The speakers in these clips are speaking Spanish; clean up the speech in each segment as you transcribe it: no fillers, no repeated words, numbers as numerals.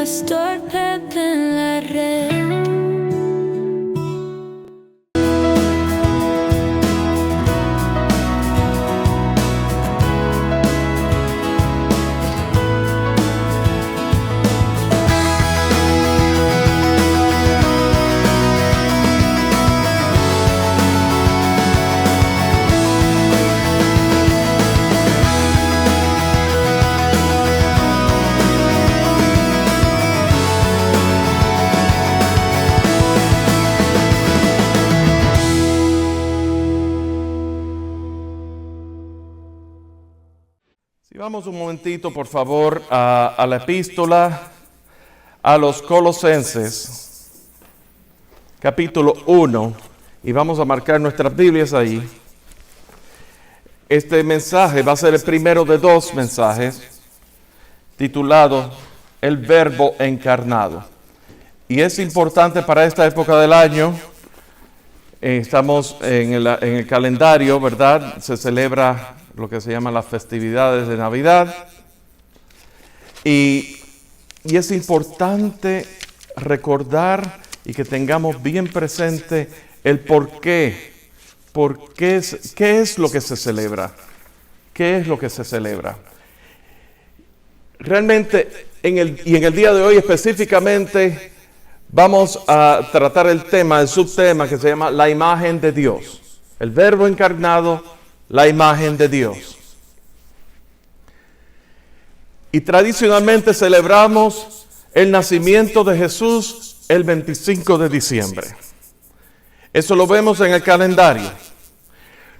pastor Pepe en la red. Vamos un momentito, por favor, a la epístola a los Colosenses, capítulo 1, y vamos a marcar nuestras Biblias ahí. Este mensaje va a ser el primero de dos mensajes, titulado El Verbo Encarnado. Y es importante para esta época del año. Estamos en el calendario, ¿verdad? Se celebra lo que se llama las festividades de Navidad. Y es importante recordar y que tengamos bien presente el por qué. ¿Qué es lo que se celebra? ¿Qué es lo que se celebra? Realmente, en el día de hoy específicamente, vamos a tratar el subtema que se llama la imagen de Dios. El Verbo encarnado, la imagen de Dios. Y tradicionalmente celebramos el nacimiento de Jesús el 25 de diciembre. Eso lo vemos en el calendario.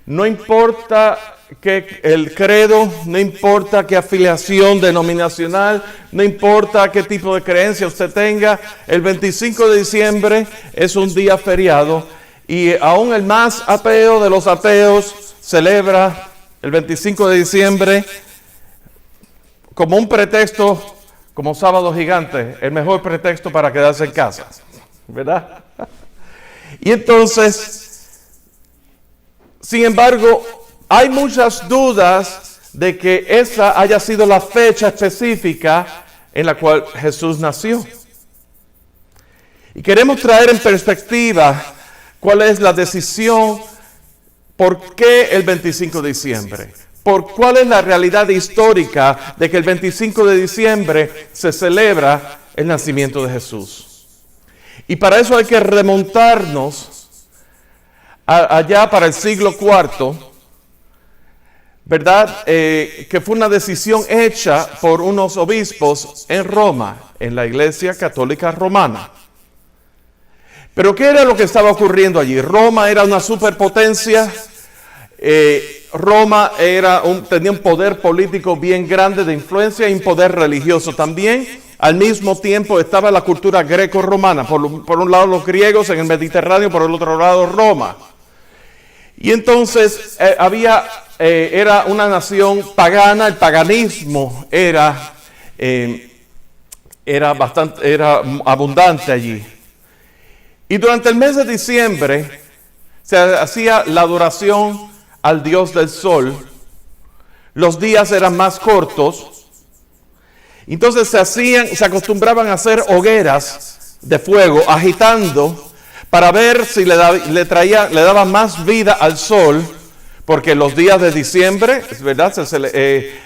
No importa el credo, no importa qué afiliación denominacional, no importa qué tipo de creencia usted tenga, el 25 de diciembre es un día feriado y aún el más ateo de los ateos celebra el 25 de diciembre como un pretexto, como sábado gigante, el mejor pretexto para quedarse en casa, ¿verdad? Y entonces, sin embargo, hay muchas dudas de que esa haya sido la fecha específica en la cual Jesús nació. Y queremos traer en perspectiva cuál es la decisión. ¿Por qué el 25 de diciembre? ¿Cuál es la realidad histórica de que el 25 de diciembre se celebra el nacimiento de Jesús? Y para eso hay que remontarnos allá para el siglo IV, ¿verdad? Que fue una decisión hecha por unos obispos en Roma, en la Iglesia Católica Romana. Pero ¿qué era lo que estaba ocurriendo allí? Roma era una superpotencia. Roma tenía un poder político bien grande de influencia y un poder religioso también. Al mismo tiempo estaba la cultura greco-romana. Por un lado los griegos en el Mediterráneo, por el otro lado Roma. Y entonces era una nación pagana. El paganismo era abundante allí. Y durante el mes de diciembre se hacía la adoración al dios del sol. Los días eran más cortos. Entonces se acostumbraban a hacer hogueras de fuego, agitando para ver si le daba más vida al sol, porque los días de diciembre, ¿verdad?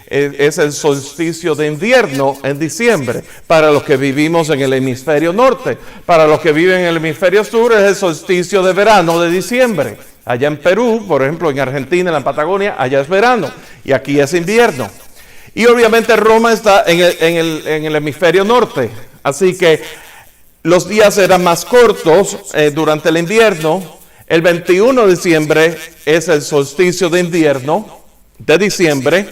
Es el solsticio de invierno en diciembre, para los que vivimos en el hemisferio norte. Para los que viven en el hemisferio sur es el solsticio de verano de diciembre. Allá en Perú, por ejemplo, en Argentina, en la Patagonia, allá es verano y aquí es invierno. Y obviamente Roma está en el hemisferio norte, así que los días eran más cortos durante el invierno. El 21 de diciembre es el solsticio de invierno de diciembre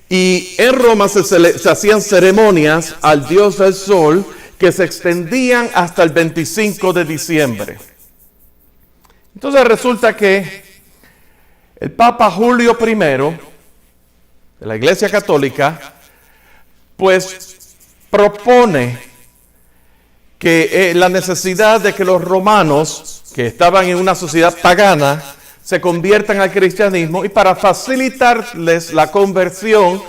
y en Roma se hacían ceremonias al dios del sol que se extendían hasta el 25 de diciembre. Entonces resulta que el Papa Julio I de la Iglesia Católica pues propone que la necesidad de que los romanos, que estaban en una sociedad pagana, se conviertan al cristianismo, y para facilitarles la conversión,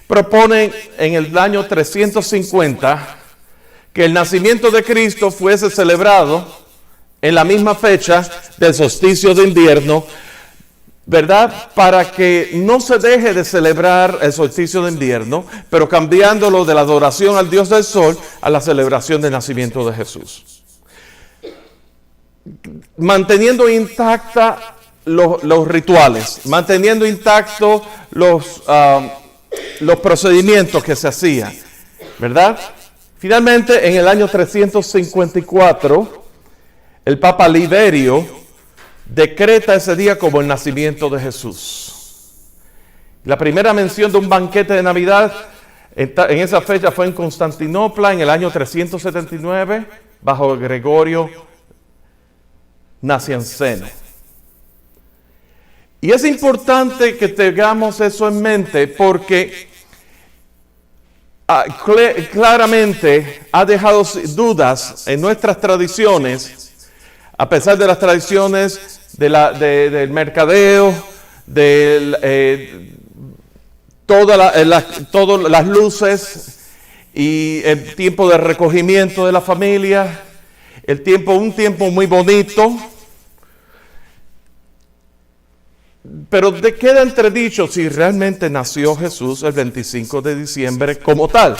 proponen en el año 350 que el nacimiento de Cristo fuese celebrado en la misma fecha del solsticio de invierno, ¿verdad? Para que no se deje de celebrar el solsticio de invierno, pero cambiándolo de la adoración al Dios del sol a la celebración del nacimiento de Jesús. Manteniendo intacta los rituales, manteniendo intactos los procedimientos que se hacían, ¿verdad? Finalmente, en el año 354, el Papa Liberio decreta ese día como el nacimiento de Jesús. La primera mención de un banquete de Navidad en esa fecha fue en Constantinopla en el año 379, bajo Gregorio Nacianceno. Y es importante que tengamos eso en mente porque claramente ha dejado dudas en nuestras tradiciones, a pesar de las tradiciones del mercadeo, todas las luces y el tiempo de recogimiento de la familia, un tiempo muy bonito. Pero queda entredicho si realmente nació Jesús el 25 de diciembre como tal.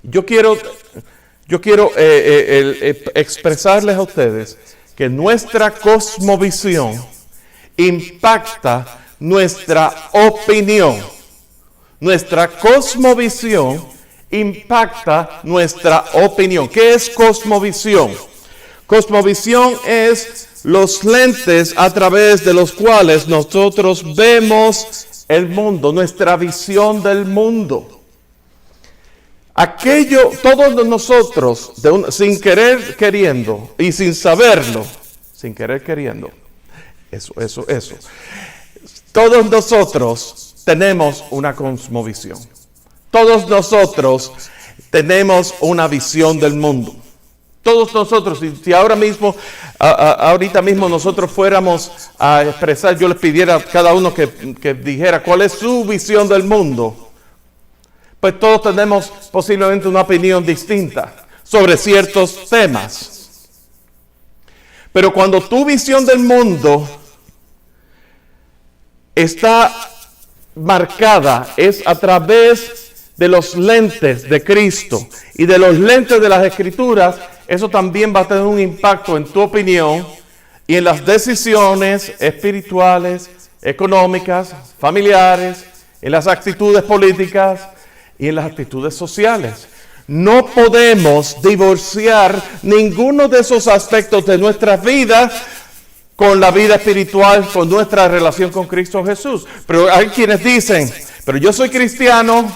Yo quiero expresarles a ustedes que nuestra cosmovisión impacta nuestra opinión. Nuestra cosmovisión impacta nuestra opinión. ¿Qué es cosmovisión? Cosmovisión es los lentes a través de los cuales nosotros vemos el mundo, nuestra visión del mundo. Todos nosotros, sin querer queriendo y sin saberlo, sin querer queriendo, todos nosotros tenemos una cosmovisión. Todos nosotros tenemos una visión del mundo. Todos nosotros, si ahorita mismo nosotros fuéramos a expresar, yo les pidiera a cada uno que dijera cuál es su visión del mundo, pues todos tenemos posiblemente una opinión distinta sobre ciertos temas. Pero cuando tu visión del mundo está marcada, es a través de los lentes de Cristo y de los lentes de las Escrituras, eso también va a tener un impacto en tu opinión y en las decisiones espirituales, económicas, familiares, en las actitudes políticas y en las actitudes sociales. No podemos divorciar ninguno de esos aspectos de nuestra vida con la vida espiritual, con nuestra relación con Cristo Jesús. Pero hay quienes dicen, pero yo soy cristiano,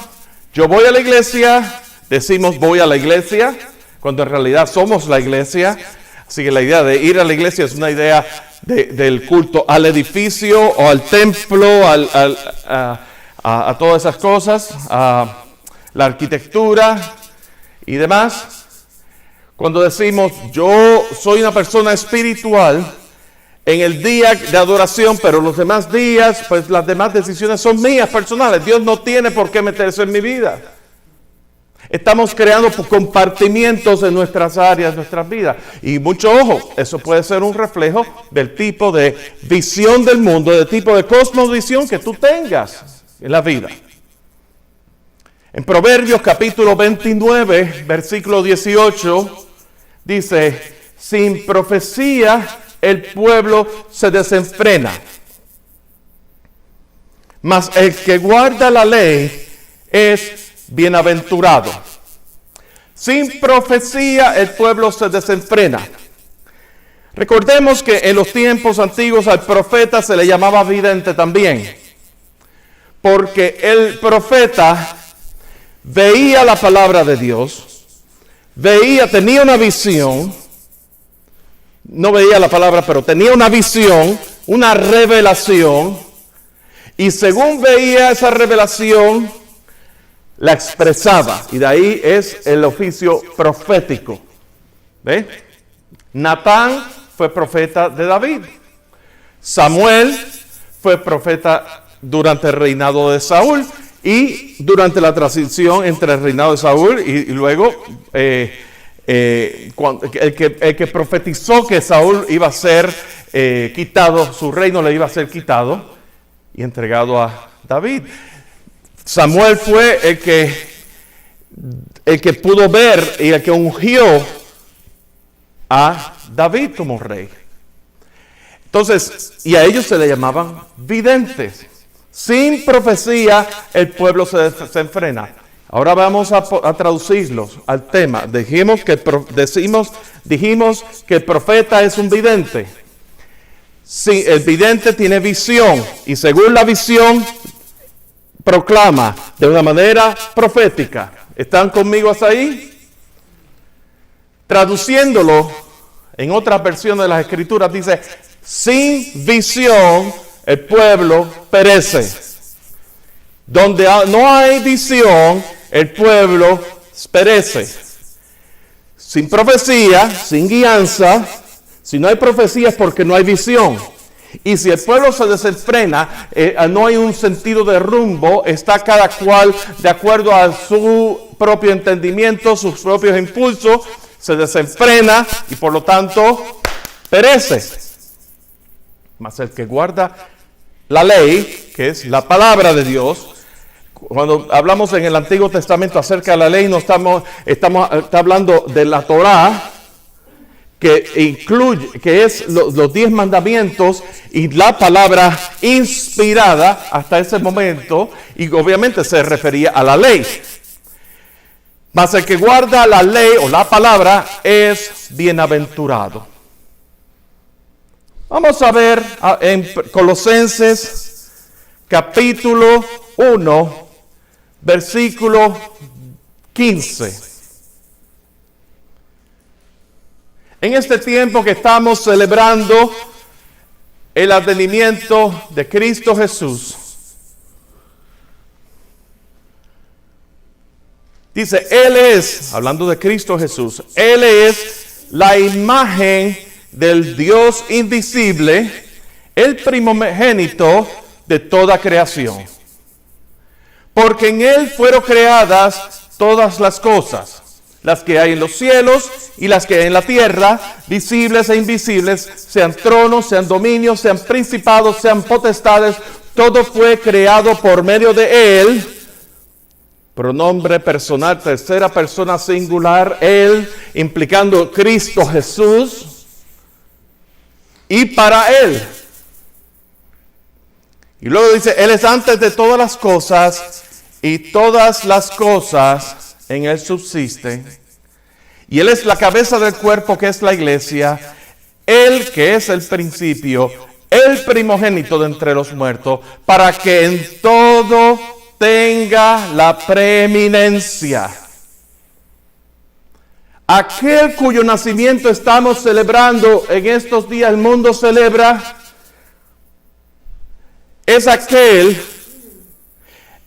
yo voy a la iglesia, decimos voy a la iglesia, cuando en realidad somos la iglesia. Así que la idea de ir a la iglesia es una idea del culto al edificio o al templo, a todas esas cosas, a la arquitectura y demás. Cuando decimos yo soy una persona espiritual en el día de adoración, pero los demás días, pues las demás decisiones son mías personales. Dios no tiene por qué meterse en mi vida. Estamos creando compartimientos en nuestras áreas, nuestras vidas. Y mucho ojo, eso puede ser un reflejo del tipo de visión del mundo, del tipo de cosmovisión que tú tengas en la vida. En Proverbios capítulo 29, versículo 18, dice, sin profecía el pueblo se desenfrena, mas el que guarda la ley es bienaventurado. Sin profecía el pueblo se desenfrena. Recordemos que en los tiempos antiguos al profeta se le llamaba vidente también, porque el profeta veía la palabra de Dios, tenía una visión, no veía la palabra, pero tenía una visión, una revelación, y según veía esa revelación, la expresaba, y de ahí es el oficio profético. ¿Ve? Natán fue profeta de David. Samuel fue profeta durante el reinado de Saúl, y durante la transición entre el reinado de Saúl y luego el que profetizó que Saúl iba a ser quitado, su reino le iba a ser quitado y entregado a David. Samuel fue el que pudo ver y el que ungió a David como rey. Entonces, y a ellos se le llamaban videntes. Sin profecía, el pueblo se desenfrena. Ahora vamos a traducirlos al tema. Dijimos que el profeta es un vidente. Sí, el vidente tiene visión y según la visión proclama de una manera profética. ¿Están conmigo hasta ahí? Traduciéndolo en otras versiones de las Escrituras dice: sin visión el pueblo perece. Donde no hay visión el pueblo perece. Sin profecía, sin guianza. Si no hay profecía es porque no hay visión. Y si el pueblo se desenfrena, no hay un sentido de rumbo, está cada cual de acuerdo a su propio entendimiento, sus propios impulsos, se desenfrena y por lo tanto perece. Mas el que guarda la ley, que es la palabra de Dios, cuando hablamos en el Antiguo Testamento acerca de la ley, no estamos hablando de la Torá, que incluye, que es los 10 mandamientos y la palabra inspirada hasta ese momento, y obviamente se refería a la ley. Mas el que guarda la ley o la palabra es bienaventurado. Vamos a ver en Colosenses capítulo 1, versículo 15. En este tiempo que estamos celebrando el advenimiento de Cristo Jesús, dice, Él es, hablando de Cristo Jesús, Él es la imagen del Dios invisible, el primogénito de toda creación. Porque en Él fueron creadas todas las cosas, las que hay en los cielos y las que hay en la tierra, visibles e invisibles, sean tronos, sean dominios, sean principados, sean potestades, todo fue creado por medio de Él. Pronombre personal, tercera persona singular, Él, implicando Cristo Jesús, y para Él. Y luego dice, Él es antes de todas las cosas, y todas las cosas en Él subsisten. Y Él es la cabeza del cuerpo que es la iglesia, Él que es el principio, el primogénito de entre los muertos, para que en todo tenga la preeminencia. Aquel cuyo nacimiento estamos celebrando en estos días, el mundo celebra, es aquel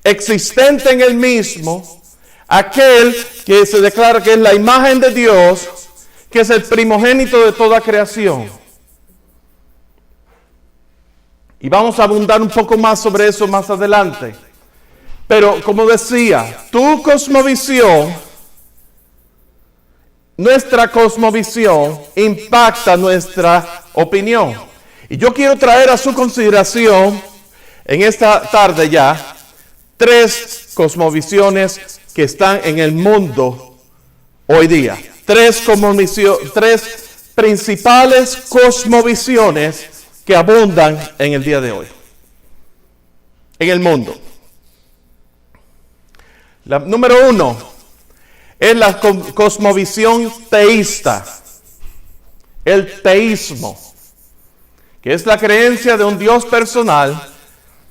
existente en el mismo, aquel que se declara que es la imagen de Dios, que es el primogénito de toda creación. Y vamos a abundar un poco más sobre eso más adelante. Pero como decía, tu cosmovisión, nuestra cosmovisión impacta nuestra opinión. Y yo quiero traer a su consideración en esta tarde ya 3 cosmovisiones que están en el mundo hoy día. 3 principales cosmovisiones que abundan en el día de hoy. En el mundo. La número 1 es la cosmovisión teísta. El teísmo, que es la creencia de un Dios personal,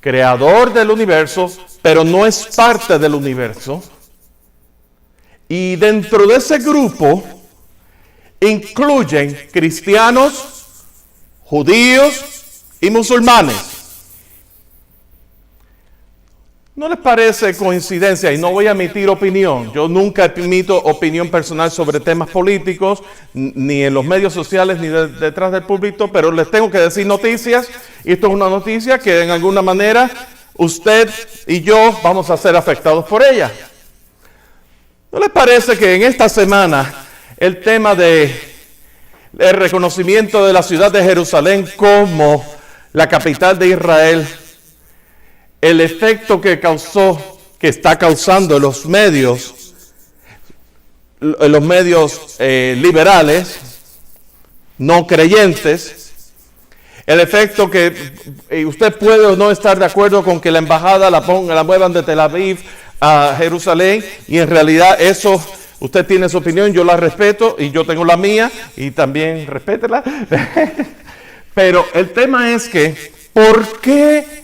creador del universo, pero no es parte del universo. Y dentro de ese grupo incluyen cristianos, judíos y musulmanes. ¿No les parece coincidencia? Y no voy a emitir opinión. Yo nunca emito opinión personal sobre temas políticos, ni en los medios sociales, ni detrás del púlpito, pero les tengo que decir noticias. Y esto es una noticia que en alguna manera usted y yo vamos a ser afectados por ella. ¿No les parece que en esta semana el tema del reconocimiento de la ciudad de Jerusalén como la capital de Israel, el efecto que está causando en los medios liberales, no creyentes, el efecto que usted puede o no estar de acuerdo con que la embajada la muevan de Tel Aviv a Jerusalén, y en realidad eso, usted tiene su opinión, yo la respeto y yo tengo la mía y también respétela. Pero el tema es que, ¿por qué?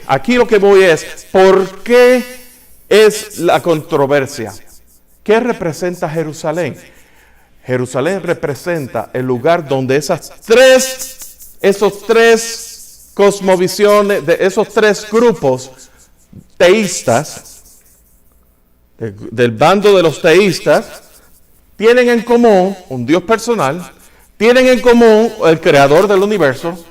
Aquí lo que voy es, ¿por qué es la controversia? ¿Qué representa Jerusalén? Jerusalén representa el lugar donde esos tres cosmovisiones, de esos tres grupos teístas, del bando de los teístas, tienen en común un Dios personal, tienen en común el creador del universo,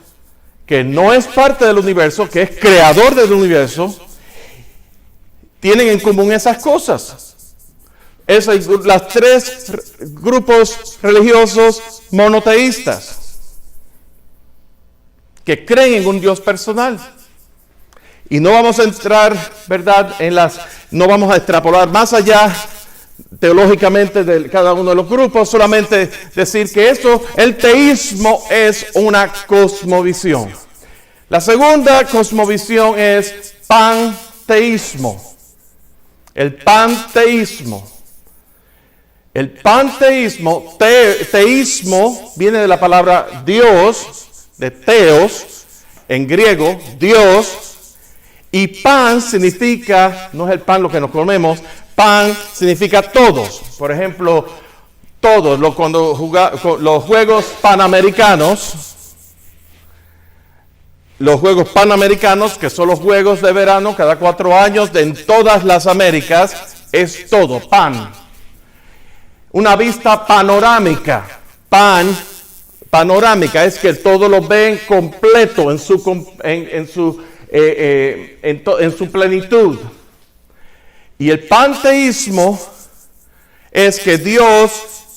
que no es parte del universo, que es creador del universo. Tienen en común esas cosas. Las tres grupos religiosos monoteístas que creen en un Dios personal. Y no vamos a entrar, ¿verdad?, no vamos a extrapolar más allá teológicamente de cada uno de los grupos, solamente decir que el teísmo es una cosmovisión. La segunda cosmovisión es panteísmo. El panteísmo. El panteísmo, teísmo, viene de la palabra Dios, de teos, en griego, Dios, y pan significa, no es el pan lo que nos comemos, pan significa todos. Por ejemplo, todos, cuando los Juegos Panamericanos, que son los Juegos de verano cada 4 años en todas las Américas, es todo, pan. Una vista panorámica. Panorámica es que todo lo ven completo en su plenitud. Y el panteísmo es que Dios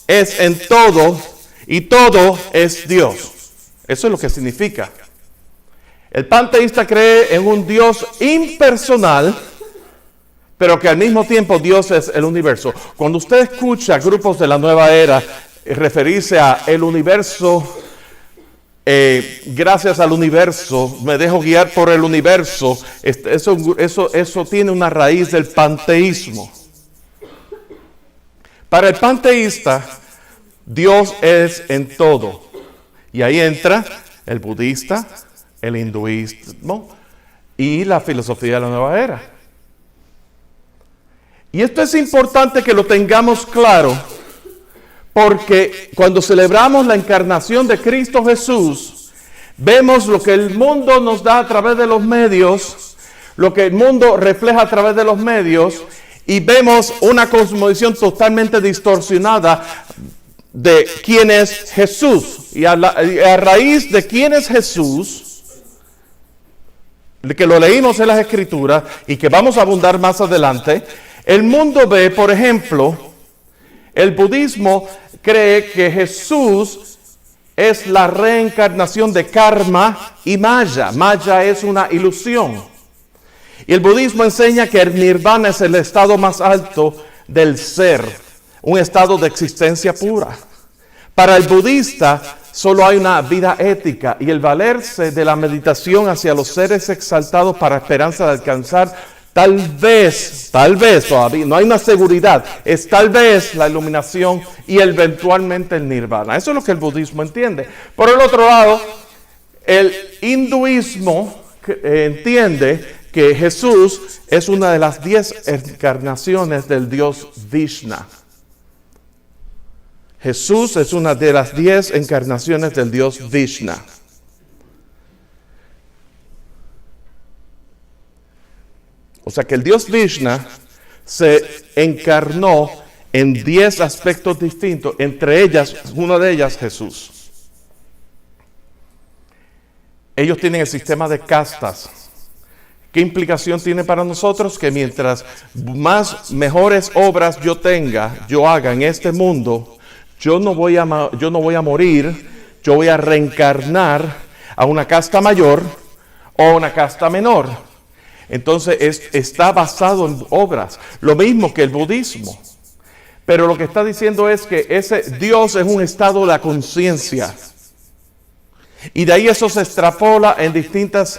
es en todo y todo es Dios. Eso es lo que significa. El panteísta cree en un Dios impersonal, pero que al mismo tiempo Dios es el universo. Cuando usted escucha grupos de la nueva era referirse a el universo, gracias al universo, me dejo guiar por el universo, eso tiene una raíz del panteísmo. Para el panteísta, Dios es en todo. Y ahí entra el budista, el hinduismo y la filosofía de la nueva era. Y esto es importante que lo tengamos claro, porque cuando celebramos la encarnación de Cristo Jesús, vemos lo que el mundo nos da a través de los medios, lo que el mundo refleja a través de los medios, y vemos una cosmovisión totalmente distorsionada de quién es Jesús. Y a raíz de quién es Jesús, que lo leímos en las Escrituras y que vamos a abundar más adelante, el mundo ve, por ejemplo, el budismo cree que Jesús es la reencarnación de Karma y Maya. Maya es una ilusión. Y el budismo enseña que el nirvana es el estado más alto del ser, un estado de existencia pura. Para el budista solo hay una vida ética, y el valerse de la meditación hacia los seres exaltados para esperanza de alcanzar tal vez todavía, no hay una seguridad, es tal vez la iluminación y eventualmente el nirvana. Eso es lo que el budismo entiende. Por el otro lado, el hinduismo entiende que Jesús es una de las 10 encarnaciones del Dios Vishnu. Jesús es una de las 10 encarnaciones del Dios Vishnu. O sea que el Dios Vishnu se encarnó en 10 aspectos distintos, entre ellas, una de ellas, Jesús. Ellos tienen el sistema de castas. ¿Qué implicación tiene para nosotros? Que mientras mejores obras yo haga en este mundo, yo no voy a morir, yo voy a reencarnar a una casta mayor o a una casta menor. Entonces está basado en obras, lo mismo que el budismo. Pero lo que está diciendo es que ese Dios es un estado de la conciencia. Y de ahí eso se extrapola en distintos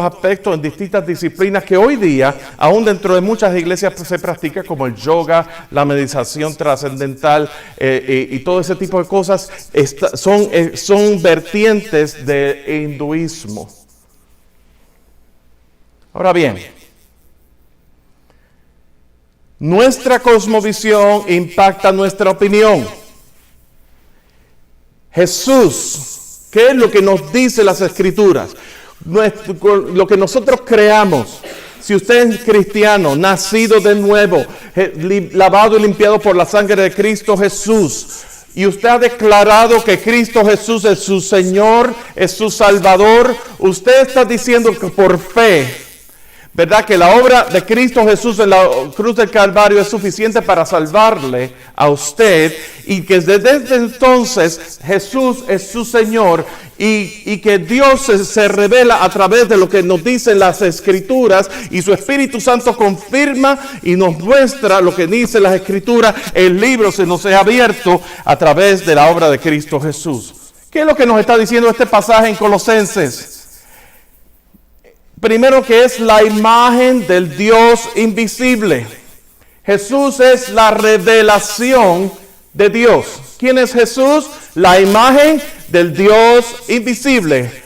aspectos, en distintas disciplinas que hoy día, aún dentro de muchas iglesias, se practica, como el yoga, la meditación trascendental y todo ese tipo de cosas, son vertientes del hinduismo. Ahora bien, nuestra cosmovisión impacta nuestra opinión. Jesús, ¿qué es lo que nos dice las Escrituras? Lo que nosotros creamos. Si usted es cristiano, nacido de nuevo, lavado y limpiado por la sangre de Cristo Jesús, y usted ha declarado que Cristo Jesús es su Señor, es su Salvador, usted está diciendo que por fe, ¿verdad?, que la obra de Cristo Jesús en la cruz del Calvario es suficiente para salvarle a usted, y que desde entonces Jesús es su Señor, y que Dios se revela a través de lo que nos dicen las Escrituras, y su Espíritu Santo confirma y nos muestra lo que dice las Escrituras. El libro se nos ha abierto a través de la obra de Cristo Jesús. ¿Qué es lo que nos está diciendo este pasaje en Colosenses? Primero, que es la imagen del Dios invisible. Jesús es la revelación de Dios. ¿Quién es Jesús? La imagen del Dios invisible.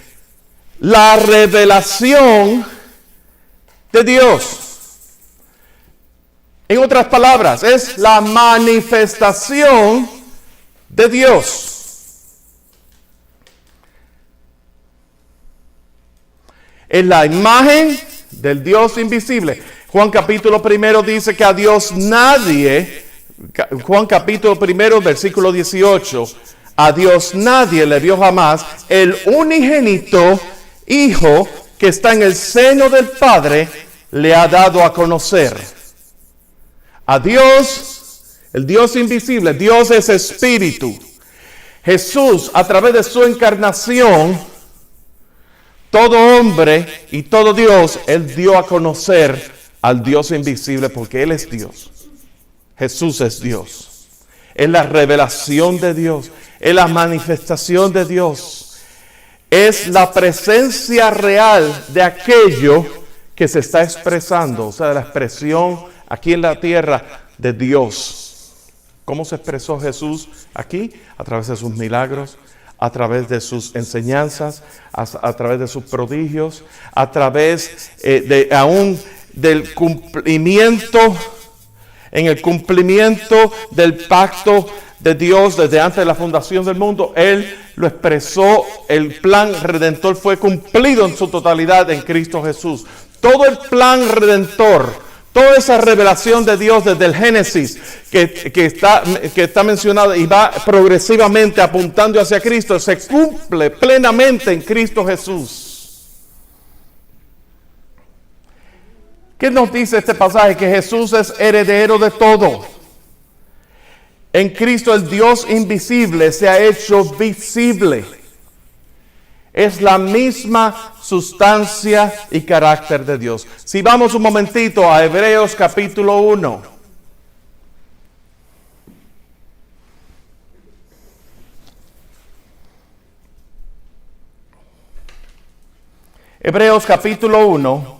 La revelación de Dios. En otras palabras, es la manifestación de Dios. Es la imagen del Dios invisible. Juan capítulo 1 dice que a Dios nadie, Juan capítulo 1 versículo 18, a Dios nadie le vio jamás. El unigénito Hijo que está en el seno del Padre le ha dado a conocer. A Dios, el Dios invisible, Dios es espíritu. Jesús, a través de su encarnación, todo hombre y todo Dios, Él dio a conocer al Dios invisible, porque Él es Dios. Jesús es Dios. Es la revelación de Dios. Es la manifestación de Dios. Es la presencia real de aquello que se está expresando. O sea, la expresión aquí en la tierra de Dios. ¿Cómo se expresó Jesús aquí? A través de sus milagros, a través de sus enseñanzas, a través de sus prodigios, a través aún del cumplimiento, en el cumplimiento del pacto de Dios desde antes de la fundación del mundo. Él lo expresó, el plan redentor fue cumplido en su totalidad en Cristo Jesús. Todo el plan redentor, toda esa revelación de Dios desde el Génesis que está mencionada y va progresivamente apuntando hacia Cristo, se cumple plenamente en Cristo Jesús. ¿Qué nos dice este pasaje? Que Jesús es heredero de todo. En Cristo el Dios invisible se ha hecho visible. Es la misma sustancia y carácter de Dios. Si vamos un momentito a Hebreos capítulo 1. Hebreos capítulo 1.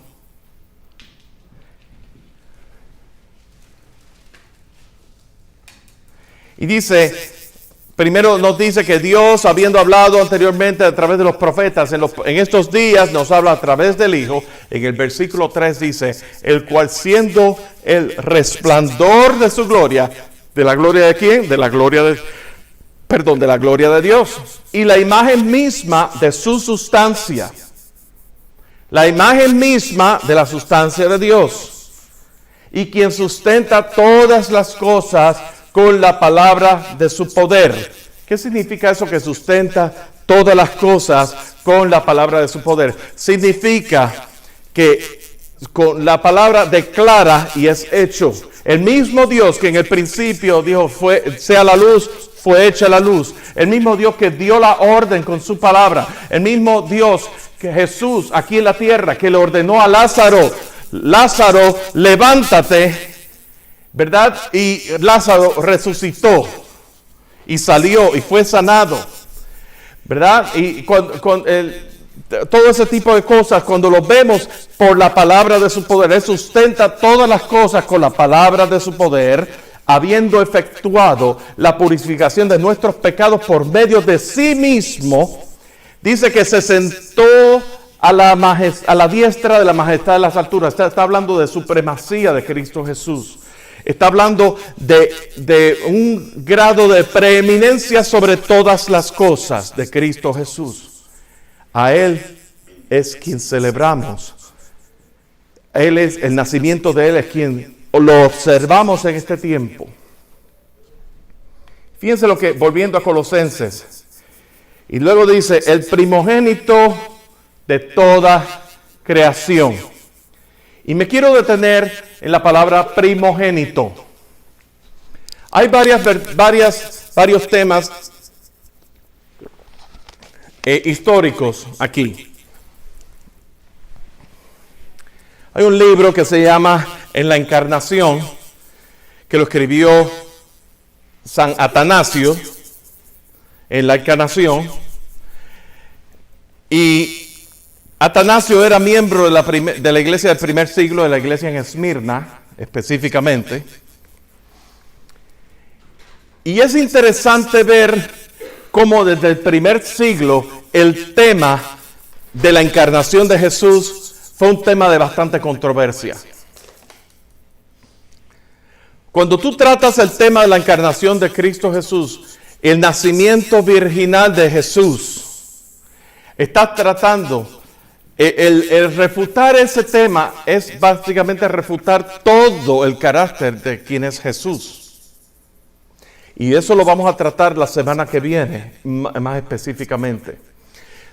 Y dice, primero nos dice que Dios, habiendo hablado anteriormente a través de los profetas, en estos días nos habla a través del Hijo. En el versículo 3 dice, el cual siendo el resplandor de su gloria, ¿de la gloria de quién? De la gloria de Dios. Y la imagen misma de su sustancia. La imagen misma de la sustancia de Dios. Y quien sustenta todas las cosas con la palabra de su poder. ¿Qué significa eso, que sustenta todas las cosas con la palabra de su poder? Significa que con la palabra declara y es hecho. El mismo Dios que en el principio dijo, sea la luz, fue hecha la luz. El mismo Dios que dio la orden con su palabra. El mismo Dios que Jesús aquí en la tierra, que le ordenó a Lázaro, levántate, ¿verdad? Y Lázaro resucitó y salió y fue sanado, ¿verdad? Y todo ese tipo de cosas, cuando lo vemos por la palabra de su poder, Él sustenta todas las cosas con la palabra de su poder, habiendo efectuado la purificación de nuestros pecados por medio de sí mismo. Dice que se sentó a la diestra de la majestad de las alturas. Está hablando de supremacía de Cristo Jesús. Está hablando de un grado de preeminencia sobre todas las cosas de Cristo Jesús. A Él es quien celebramos. Él es el nacimiento de Él, es quien lo observamos en este tiempo. Fíjense lo que, volviendo a Colosenses, y luego dice, el primogénito de toda creación. Y me quiero detener en la palabra primogénito. Hay varios temas históricos aquí. Hay un libro que se llama En la Encarnación, que lo escribió San Atanasio, en la Encarnación. Y Atanasio era miembro de la iglesia del primer siglo, de la iglesia en Esmirna, específicamente. Y es interesante ver cómo desde el primer siglo el tema de la encarnación de Jesús fue un tema de bastante controversia. Cuando tú tratas el tema de la encarnación de Cristo Jesús, el nacimiento virginal de Jesús, estás tratando, el refutar ese tema es básicamente refutar todo el carácter de quien es Jesús. Y eso lo vamos a tratar la semana que viene, más específicamente.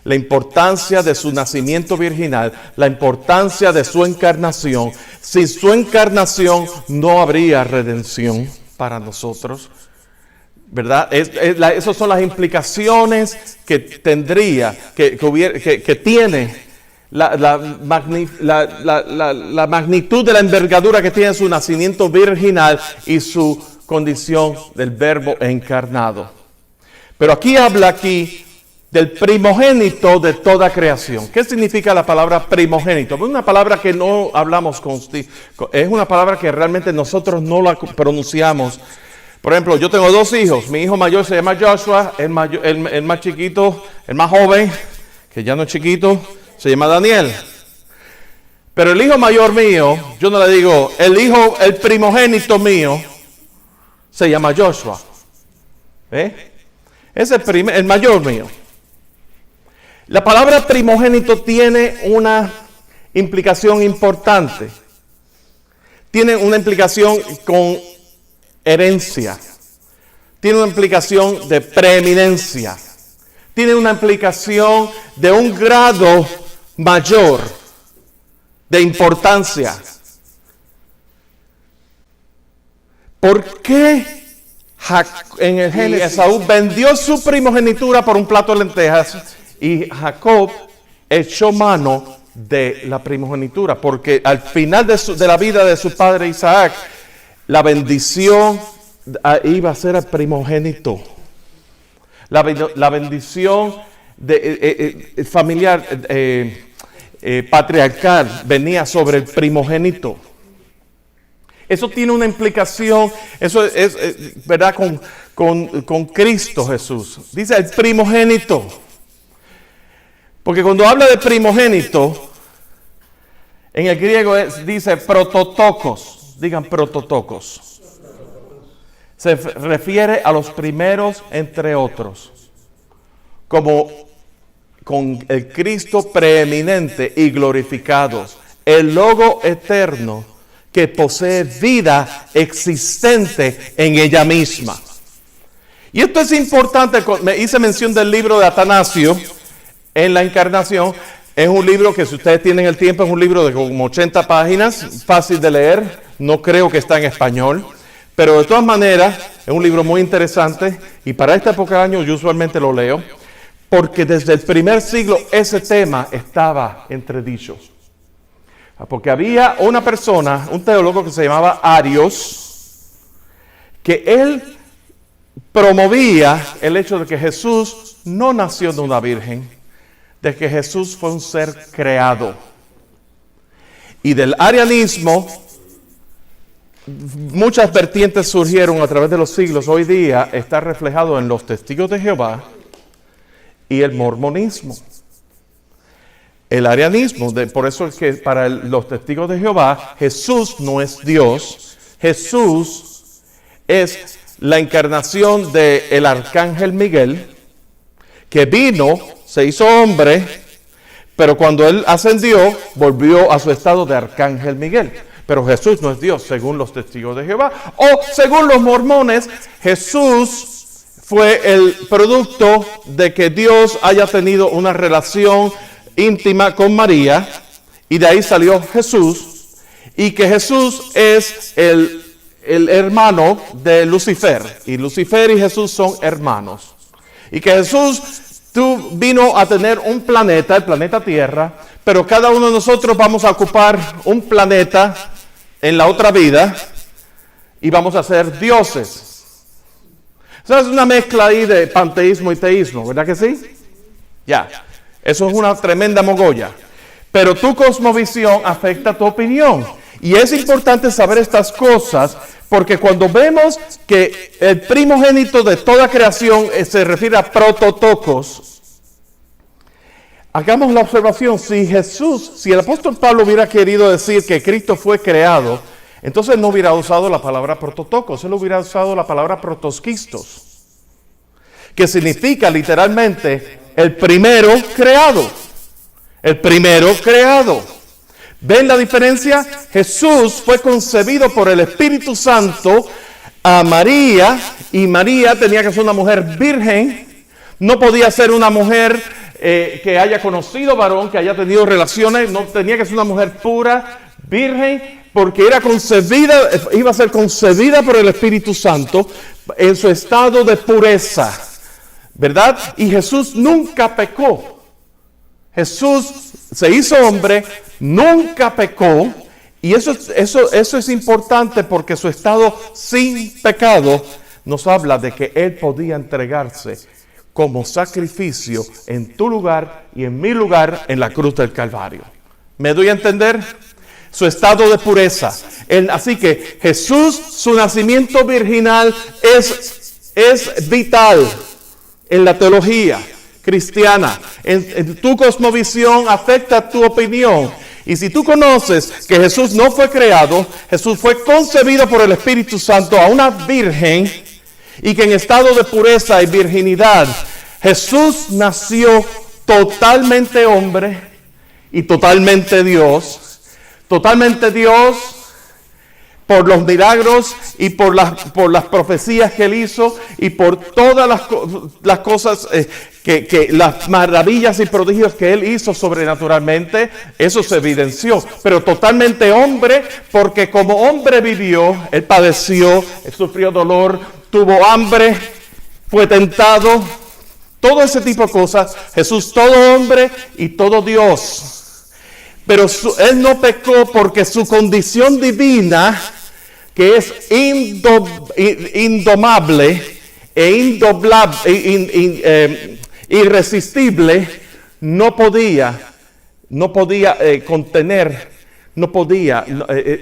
La importancia de su nacimiento virginal, la importancia de su encarnación. Sin su encarnación no habría redención para nosotros, ¿verdad? Esas son las implicaciones que tendría, que tiene la magnitud de la envergadura que tiene su nacimiento virginal y su condición del verbo encarnado. Pero aquí habla del primogénito de toda creación. ¿Qué significa la palabra primogénito? Es una palabra que no hablamos es una palabra que realmente nosotros no la pronunciamos. Por ejemplo, yo tengo 2 hijos. Mi hijo mayor se llama Joshua, el más chiquito, el más joven, que ya no es chiquito, se llama Daniel. Pero el hijo mayor mío, yo no le digo, el primogénito mío se llama Joshua. Es el mayor mío. La palabra primogénito tiene una implicación importante. Tiene una implicación con herencia. Tiene una implicación de preeminencia. Tiene una implicación de un grado mayor de importancia. ¿Por qué en el Génesis Esaú vendió su primogenitura por un plato de lentejas y Jacob echó mano de la primogenitura? Porque al final de la vida de su padre Isaac, la bendición iba a ser el primogénito. La bendición familiar, patriarcal, venía sobre el primogénito. Eso tiene una implicación, eso es ¿verdad? Con Cristo Jesús. Dice el primogénito. Porque cuando habla de primogénito, en el griego dice prototokos. Digan prototokos. Se refiere a los primeros entre otros. Como con el Cristo preeminente y glorificado. El Logo eterno que posee vida existente en ella misma. Y esto es importante, me hice mención del libro de Atanasio, en la Encarnación, Es un libro que, si ustedes tienen el tiempo, es un libro de como 80 páginas, fácil de leer. No creo que está en español, pero de todas maneras es un libro muy interesante, y para esta época de año yo usualmente lo leo, porque desde el primer siglo ese tema estaba entredicho. Porque había una persona, un teólogo que se llamaba Arios, que él promovía el hecho de que Jesús no nació de una virgen, de que Jesús fue un ser creado. Y del arianismo, muchas vertientes surgieron a través de los siglos. Hoy día está reflejado en los testigos de Jehová y el mormonismo. El arianismo, por eso es que para los testigos de Jehová, Jesús no es Dios. Jesús es la encarnación del arcángel Miguel, que vino, se hizo hombre, pero cuando él ascendió, volvió a su estado de arcángel Miguel. Pero Jesús no es Dios, según los testigos de Jehová. O según los mormones, Jesús fue el producto de que Dios haya tenido una relación íntima con María, y de ahí salió Jesús, y que Jesús es el hermano de Lucifer, y Lucifer y Jesús son hermanos, y que Jesús vino a tener un planeta, el planeta Tierra, pero cada uno de nosotros vamos a ocupar un planeta en la otra vida, y vamos a ser dioses. O sea, es una mezcla ahí de panteísmo y teísmo, ¿verdad que sí? Ya. Eso es una tremenda mogolla. Pero tu cosmovisión afecta tu opinión. Y es importante saber estas cosas, porque cuando vemos que el primogénito de toda creación se refiere a prototokos, hagamos la observación: si el apóstol Pablo hubiera querido decir que Cristo fue creado, entonces no hubiera usado la palabra prototokos, él hubiera usado la palabra protosquistos, que significa literalmente el primero creado. El primero creado. ¿Ven la diferencia? Jesús fue concebido por el Espíritu Santo a María, y María tenía que ser una mujer virgen. No podía ser una mujer que haya conocido varón, que haya tenido relaciones. No, tenía que ser una mujer pura, virgen, porque era concebida, iba a ser concebida por el Espíritu Santo en su estado de pureza, ¿verdad? Y Jesús nunca pecó. Jesús se hizo hombre, nunca pecó, y eso es importante, porque su estado sin pecado nos habla de que Él podía entregarse como sacrificio en tu lugar y en mi lugar en la cruz del Calvario. ¿Me doy a entender? Su estado de pureza. Así que Jesús, su nacimiento virginal es vital en la teología cristiana. En tu cosmovisión afecta tu opinión. Y si tú conoces que Jesús no fue creado, Jesús fue concebido por el Espíritu Santo a una virgen, y que en estado de pureza y virginidad Jesús nació totalmente hombre y totalmente Dios por los milagros y por las profecías que Él hizo, y por todas las cosas, las maravillas y prodigios que Él hizo sobrenaturalmente. Eso se evidenció, pero totalmente hombre, porque como hombre vivió, Él padeció, Él sufrió dolor, tuvo hambre, fue tentado, todo ese tipo de cosas. Jesús todo hombre y todo Dios. Pero Él no pecó, porque su condición divina, que es indomable e irresistible, no podía contener,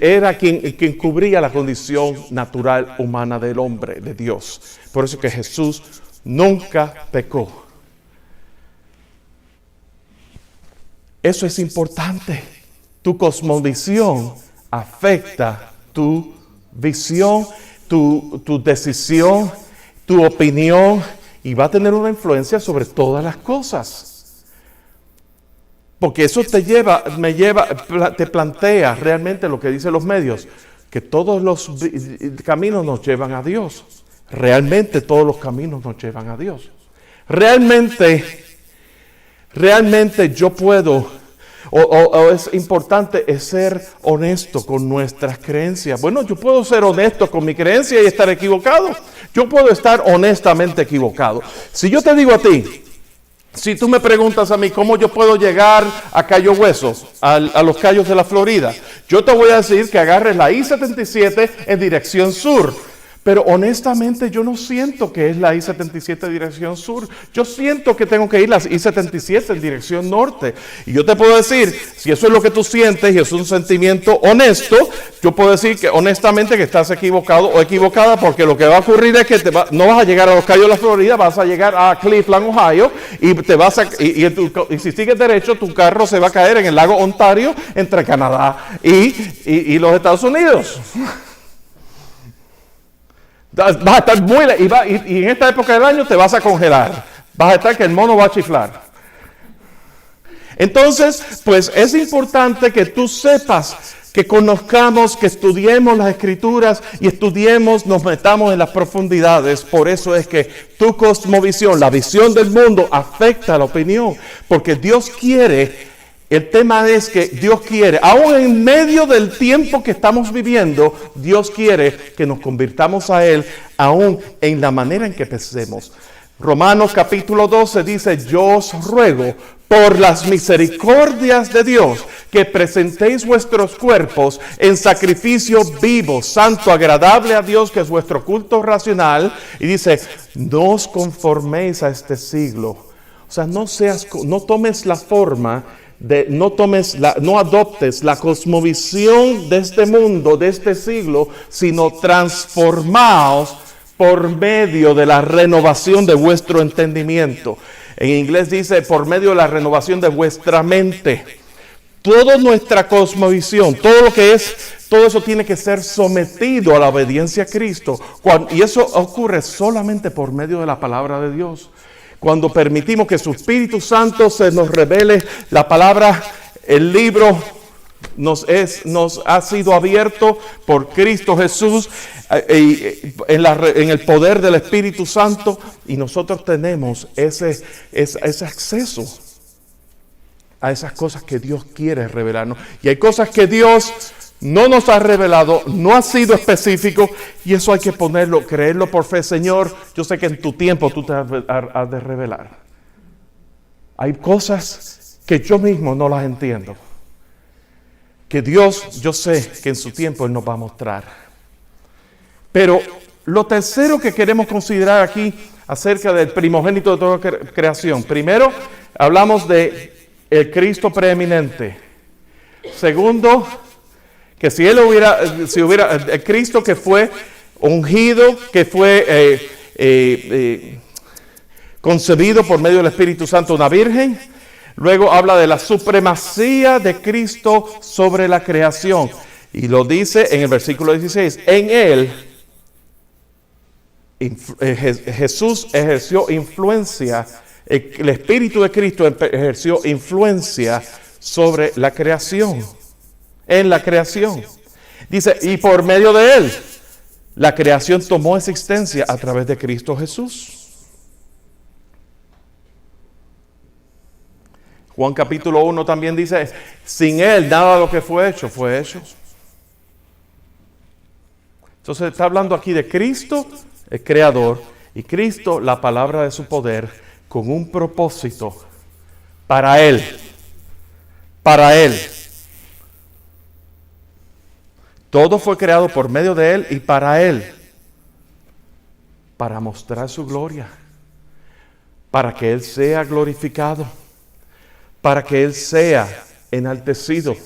era quien cubría la condición natural humana del hombre, de Dios. Por eso que Jesús nunca pecó. Eso es importante. Tu cosmovisión afecta tu visión, tu decisión, tu opinión, y va a tener una influencia sobre todas las cosas. Porque eso te plantea realmente lo que dicen los medios, que todos los caminos nos llevan a Dios. Realmente todos los caminos nos llevan a Dios. Realmente yo puedo O es importante es ser honesto con nuestras creencias. Bueno, yo puedo ser honesto con mi creencia y estar equivocado. Yo puedo estar honestamente equivocado. Si yo te digo a ti, si tú me preguntas a mí cómo yo puedo llegar a Cayo Hueso, a los Cayos de la Florida, yo te voy a decir que agarres la I-77 en dirección sur. Pero honestamente yo no siento que es la I-77 en dirección sur. Yo siento que tengo que ir la I-77 en dirección norte. Y yo te puedo decir, si eso es lo que tú sientes y es un sentimiento honesto, yo puedo decir que honestamente que estás equivocado o equivocada, porque lo que va a ocurrir es que no vas a llegar a los Cayos de la Florida, vas a llegar a Cleveland, Ohio, y y si sigues derecho, tu carro se va a caer en el lago Ontario entre Canadá y los Estados Unidos. Vas a estar y en esta época del año te vas a congelar. Vas a estar que el mono va a chiflar. Entonces, pues es importante que tú sepas, que conozcamos, que estudiemos las Escrituras y nos metamos en las profundidades. Por eso es que tu cosmovisión, la visión del mundo, afecta la opinión. Porque Dios quiere. El tema es que Dios quiere, aún en medio del tiempo que estamos viviendo, Dios quiere que nos convirtamos a Él, aún en la manera en que pensemos. Romanos capítulo 12 dice, yo os ruego por las misericordias de Dios que presentéis vuestros cuerpos en sacrificio vivo, santo, agradable a Dios, que es vuestro culto racional. Y dice, no os conforméis a este siglo. O sea, no tomes la forma no adoptes la cosmovisión de este mundo, de este siglo, sino transformaos por medio de la renovación de vuestro entendimiento. En inglés dice, por medio de la renovación de vuestra mente. Toda nuestra cosmovisión, todo eso tiene que ser sometido a la obediencia a Cristo. Y eso ocurre solamente por medio de la palabra de Dios. Cuando permitimos que su Espíritu Santo se nos revele la palabra, el libro nos ha sido abierto por Cristo Jesús en el poder del Espíritu Santo, y nosotros tenemos ese acceso a esas cosas que Dios quiere revelarnos. Y hay cosas que Dios no nos ha revelado, no ha sido específico, y eso hay que creerlo por fe. Señor, yo sé que en tu tiempo tú te has de revelar. Hay cosas que yo mismo no las entiendo, que Dios, yo sé que en su tiempo Él nos va a mostrar. Pero lo tercero que queremos considerar aquí acerca del primogénito de toda creación. Primero, hablamos de el Cristo preeminente. Segundo, que si hubiera el Cristo que fue ungido, que fue concebido por medio del Espíritu Santo, una virgen. Luego habla de la supremacía de Cristo sobre la creación. Y lo dice en el versículo 16. En Él, Jesús ejerció influencia, el Espíritu de Cristo ejerció influencia sobre la creación. En la creación. Dice, y por medio de Él, la creación tomó existencia a través de Cristo Jesús. Juan capítulo 1 también dice, sin Él nada de lo que fue hecho. Entonces está hablando aquí de Cristo, el Creador, y Cristo, la palabra de su poder, con un propósito para Él. Para Él. Todo fue creado por medio de Él y para Él. Para mostrar su gloria. Para que Él sea glorificado. Para que Él sea enaltecido.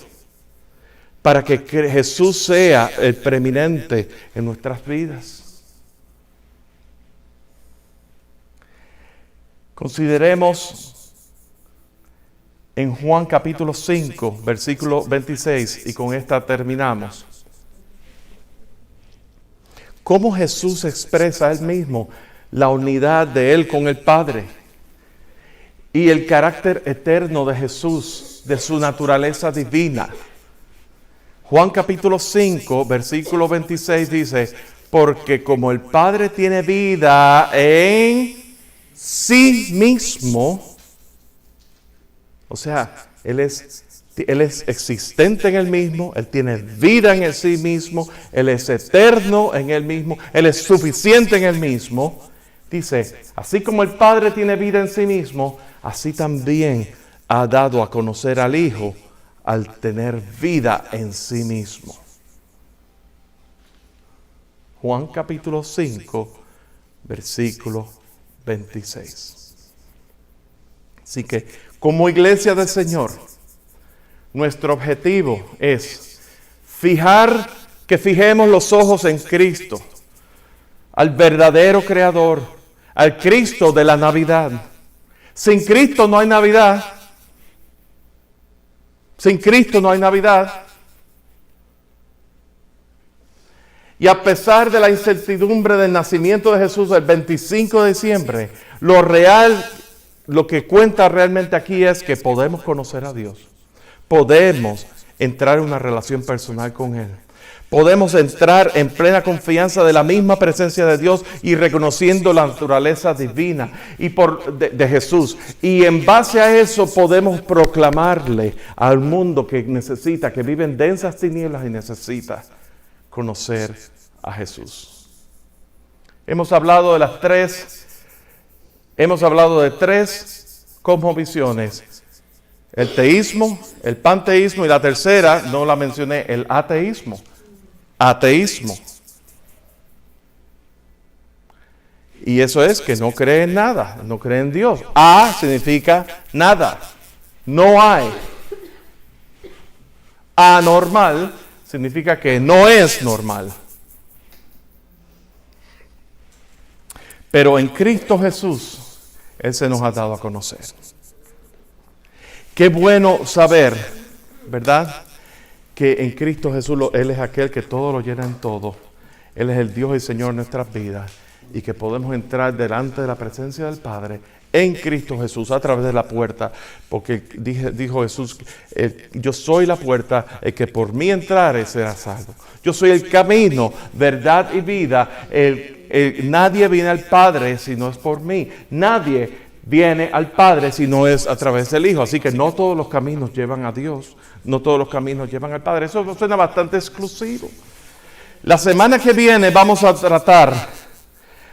Para que Jesús sea el preeminente en nuestras vidas. Consideremos en Juan capítulo 5, versículo 26, y con esta terminamos. Cómo Jesús expresa Él mismo la unidad de Él con el Padre y el carácter eterno de Jesús, de su naturaleza divina. Juan capítulo 5, versículo 26 dice, porque como el Padre tiene vida en sí mismo, o sea, Él Él es existente en Él mismo, Él tiene vida en sí mismo, Él es eterno en Él mismo, Él es suficiente en Él mismo. Dice, así como el Padre tiene vida en sí mismo, así también ha dado a conocer al Hijo al tener vida en sí mismo. Juan capítulo 5, versículo 26. Así que, como iglesia del Señor, nuestro objetivo es que fijemos los ojos en Cristo, al verdadero Creador, al Cristo de la Navidad. Sin Cristo no hay Navidad. Sin Cristo no hay Navidad. Y a pesar de la incertidumbre del nacimiento de Jesús el 25 de diciembre, lo que cuenta realmente aquí es que podemos conocer a Dios. Podemos entrar en una relación personal con Él. Podemos entrar en plena confianza de la misma presencia de Dios y reconociendo la naturaleza divina de Jesús. Y en base a eso podemos proclamarle al mundo que vive en densas tinieblas y necesita conocer a Jesús. Hemos hablado de tres cosmovisiones: el teísmo, el panteísmo y la tercera, no la mencioné, el ateísmo. Ateísmo. Y eso es que no cree en nada, no cree en Dios. A significa nada, no hay. Anormal significa que no es normal. Pero en Cristo Jesús, Él se nos ha dado a conocer. Qué bueno saber, ¿verdad?, que en Cristo Jesús Él es aquel que todo lo llena en todo. Él es el Dios y Señor de nuestras vidas y que podemos entrar delante de la presencia del Padre en Cristo Jesús a través de la puerta, porque dijo Jesús, yo soy la puerta, el que por mí entrare será salvo. Yo soy el camino, verdad y vida. Nadie viene al Padre si no es por mí. Nadie viene al Padre si no es a través del Hijo. Así que no todos los caminos llevan a Dios, no todos los caminos llevan al Padre. Eso suena bastante exclusivo. La semana que viene vamos a tratar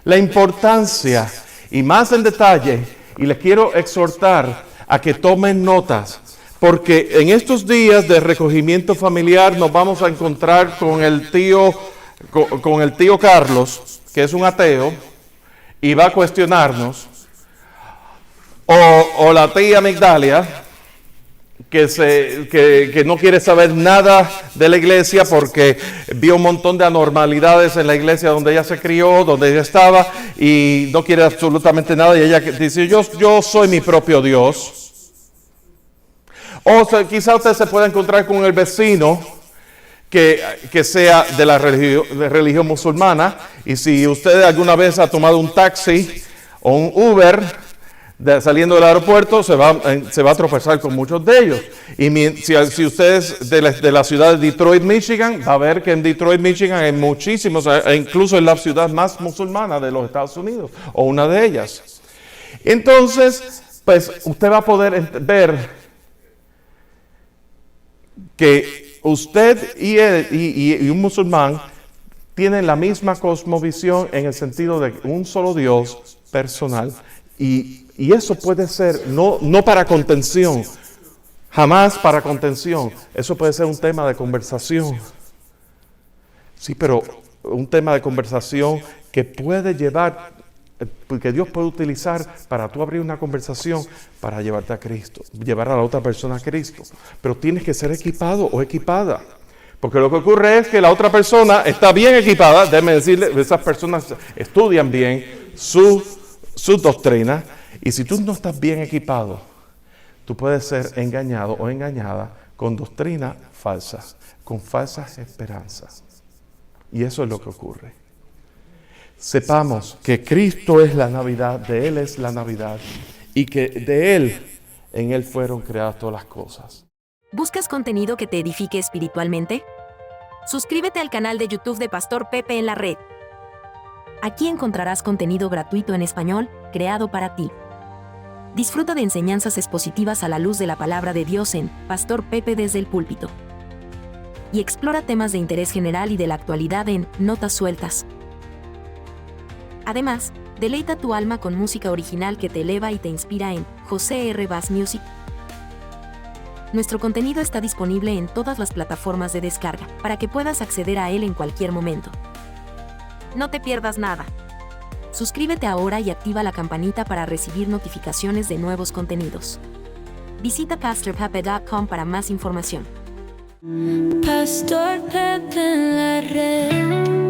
la importancia y más en detalle, y les quiero exhortar a que tomen notas, porque en estos días de recogimiento familiar nos vamos a encontrar con el tío Carlos, que es un ateo, y va a cuestionarnos, o la tía Migdalia, que no quiere saber nada de la iglesia porque vio un montón de anormalidades en la iglesia donde ella se crió, donde ella estaba, y no quiere absolutamente nada, y ella dice, yo soy mi propio Dios. O quizá usted se pueda encontrar con el vecino que sea de la religión musulmana, y si usted alguna vez ha tomado un taxi o un Uber saliendo del aeropuerto, se va a tropezar con muchos de ellos. Y si usted es de la ciudad de Detroit, Michigan, va a ver que en Detroit, Michigan hay muchísimos, incluso en la ciudad más musulmana de los Estados Unidos, o una de ellas. Entonces, pues usted va a poder ver que usted y un musulmán tienen la misma cosmovisión en el sentido de un solo Dios personal. Y eso puede ser, no para contención, jamás para contención. Eso puede ser un tema de conversación. Sí, pero un tema de conversación que puede llevar, que Dios puede utilizar para tú abrir una conversación para llevarte a Cristo, llevar a la otra persona a Cristo. Pero tienes que ser equipado o equipada. Porque lo que ocurre es que la otra persona está bien equipada, déjeme decirle, esas personas estudian bien su doctrina. Y si tú no estás bien equipado, tú puedes ser engañado o engañada con doctrina falsa, con falsas esperanzas. Y eso es lo que ocurre. Sepamos que Cristo es la Navidad, de Él es la Navidad, y que de Él, en Él fueron creadas todas las cosas. ¿Buscas contenido que te edifique espiritualmente? Suscríbete al canal de YouTube de Pastor Pepe en la Red. Aquí encontrarás contenido gratuito en español, creado para ti. Disfruta de enseñanzas expositivas a la luz de la palabra de Dios en Pastor Pepe desde el púlpito. Y explora temas de interés general y de la actualidad en Notas Sueltas. Además, deleita tu alma con música original que te eleva y te inspira en José R. Bass Music. Nuestro contenido está disponible en todas las plataformas de descarga, para que puedas acceder a él en cualquier momento. No te pierdas nada. Suscríbete ahora y activa la campanita para recibir notificaciones de nuevos contenidos. Visita pastorpepe.com para más información. Pastor Pepe en la red.